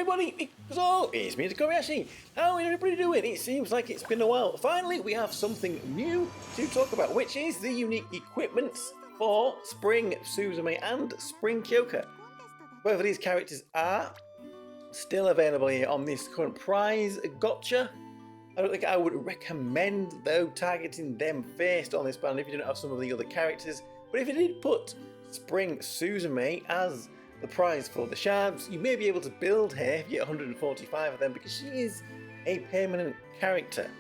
everybody, it's me, Tokkuri Yashi. How is everybody doing? It seems like it's been a while. Finally, we have something new to talk about, which is the unique equipment for Spring Suzume and Spring Kyouka. Both of these characters are still available here on this current prize gotcha. I don't think I would recommend, though, targeting them first on this band if you don't have some of the other characters. But if you did put Spring Suzume as the prize for the shards, you may be able to build her if you get 145 of them, because she is a permanent character.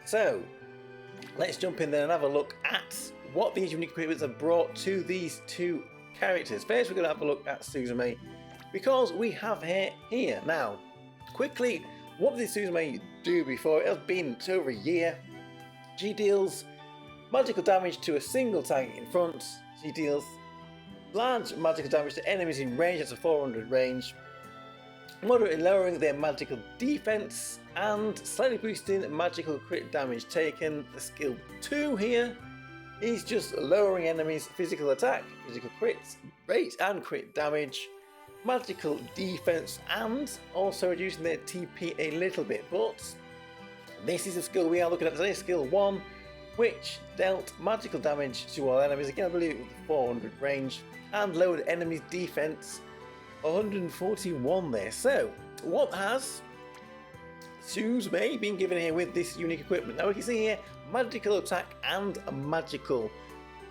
So let's jump in there and have a look at what these unique equipments have brought to these two characters. First, we're going to have a look at Suzume, because we have her here. Now, quickly, what did Suzume do before? It has been over a year. She deals magical damage to a single target in front. She deals large magical damage to enemies in range, that's a 400 range, moderately lowering their magical defense and slightly boosting magical crit damage taken. The skill 2 here is just lowering enemies' physical attack, physical crits, rate and crit damage, magical defense, and also reducing their TP a little bit. But this is the skill we are looking at today, skill 1, which dealt magical damage to all enemies, again I believe with 400 range, and lowered enemies' defense 141 there. So, what has Suzume been given here with this unique equipment? Now we can see here, magical attack and magical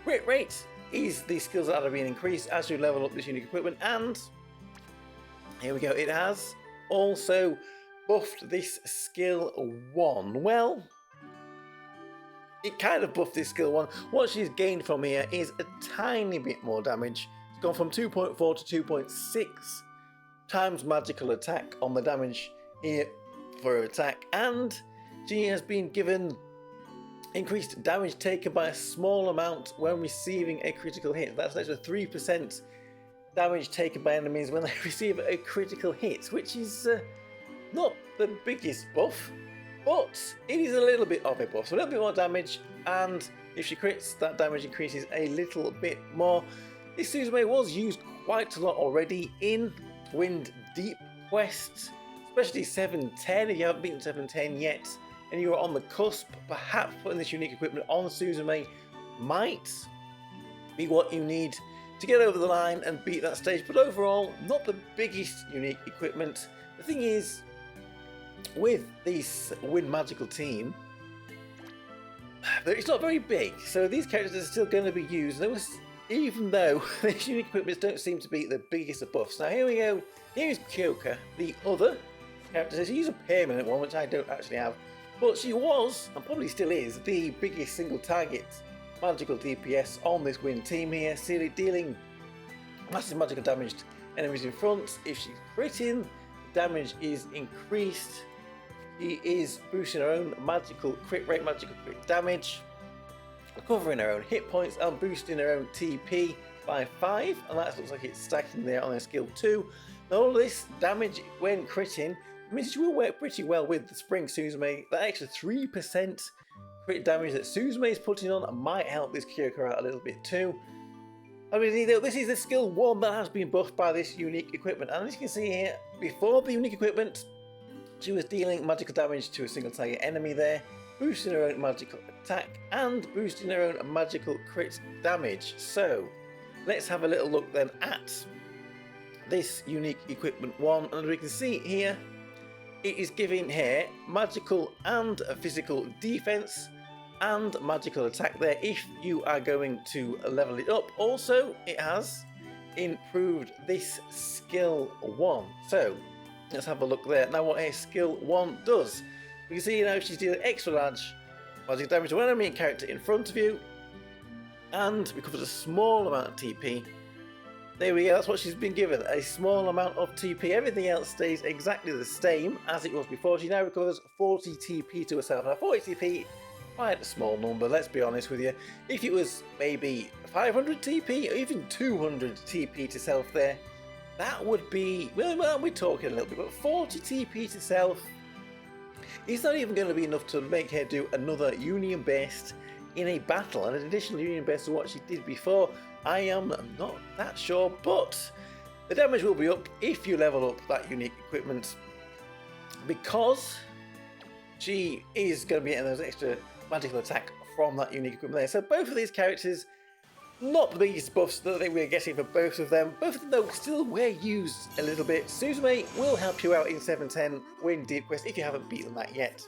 crit rate is the skills that are being increased as you level up this unique equipment, and here we go, it has also buffed this skill 1. Well, it kind of buffed this skill 1. What she's gained from here is a tiny bit more damage. It's gone from 2.4 to 2.6 times magical attack on the damage here for her attack, and she has been given increased damage taken by a small amount when receiving a critical hit. That's an extra 3% damage taken by enemies when they receive a critical hit, which is not the biggest buff, but it is a little bit of a buff, so a little bit more damage, and if she crits, that damage increases a little bit more. This Suzume was used quite a lot already in Wind Deep quests, especially 710. If you haven't beaten 710 yet and you are on the cusp, perhaps putting this unique equipment on Suzume might be what you need to get over the line and beat that stage. But overall, not the biggest unique equipment. The thing is, with this Wind Magical team, it's not very big, so these characters are still going to be used, even though these unique equipments don't seem to be the biggest of buffs. Now here we go, here's Kyouka, the other character. She's a permanent one, which I don't actually have, but she was, and probably still is, the biggest single target magical DPS on this Wind team here, dealing massive magical damage to enemies in front. If she's critting, damage is increased. She is boosting her own magical crit rate, magical crit damage, recovering her own hit points, and boosting her own TP by 5, and that looks like it's stacking there on her skill 2. Now all this damage when critting means she will work pretty well with the Spring Suzume. That extra 3% crit damage that Suzume is putting on might help this Kyouka out a little bit too. I mean, this is the skill 1 that has been buffed by this unique equipment, and as you can see here, before the unique equipment, she was dealing magical damage to a single target enemy there, boosting her own magical attack and boosting her own magical crit damage. So let's have a little look then at this unique equipment 1, and we can see here it is giving her magical and physical defense and magical attack there if you are going to level it up. Also, it has improved this skill 1. So let's have a look there. Now what her skill 1 does. You can see now she's dealing extra large magic damage to an enemy character in front of you and recovers a small amount of TP. There we go, that's what she's been given, a small amount of TP. Everything else stays exactly the same as it was before. She now recovers 40 TP to herself. Now 40 TP, quite a small number, let's be honest with you. If it was maybe 500 TP or even 200 TP to self there, that would be, well, we're talking a little bit, but 40 TP to self, it's not even going to be enough to make her do another union best in a battle, and an additional union best to what she did before. I am not that sure, but The damage will be up if you level up that unique equipment, because she is going to be getting those extra magical attack from that unique equipment there. So both of these characters, not the biggest buffs that we're getting for both of them. Both of them though still were used a little bit. Suzume will help you out in 710 Win Deep Quest if you haven't beaten that yet.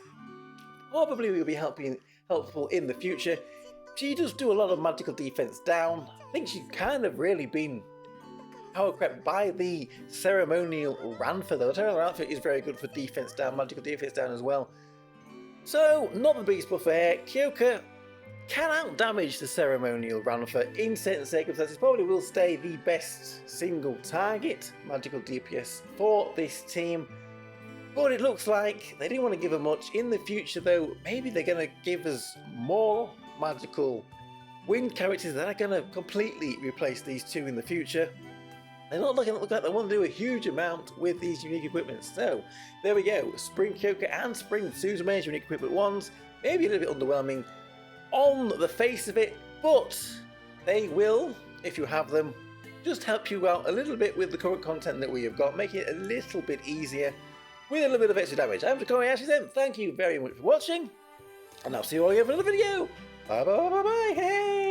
Probably will be helpful in the future. She does do a lot of magical defense down. I think she's kind of really been power crept by the ceremonial Ranfer though. The ceremonial Ranfer is very good for defense down, magical defense down as well. So, not the biggest buff there. Kyouka can out-damage the ceremonial Ranfer in certain circumstances. Probably will stay the best single target magical DPS for this team. But it looks like they didn't want to give her much. In the future though, maybe they're going to give us more magical wind characters that are going to completely replace these two in the future. They're not looking like they want to do a huge amount with these unique equipments. So, there we go. Spring Kyouka and Spring Suzume's unique equipment ones. Maybe a little bit underwhelming on the face of it, but they will, if you have them, just help you out a little bit with the current content that we have got, making it a little bit easier with a little bit of extra damage. I'm Tokkuri Yashi then. Thank you very much for watching, and I'll see you all again for another video. Bye bye bye bye. Hey!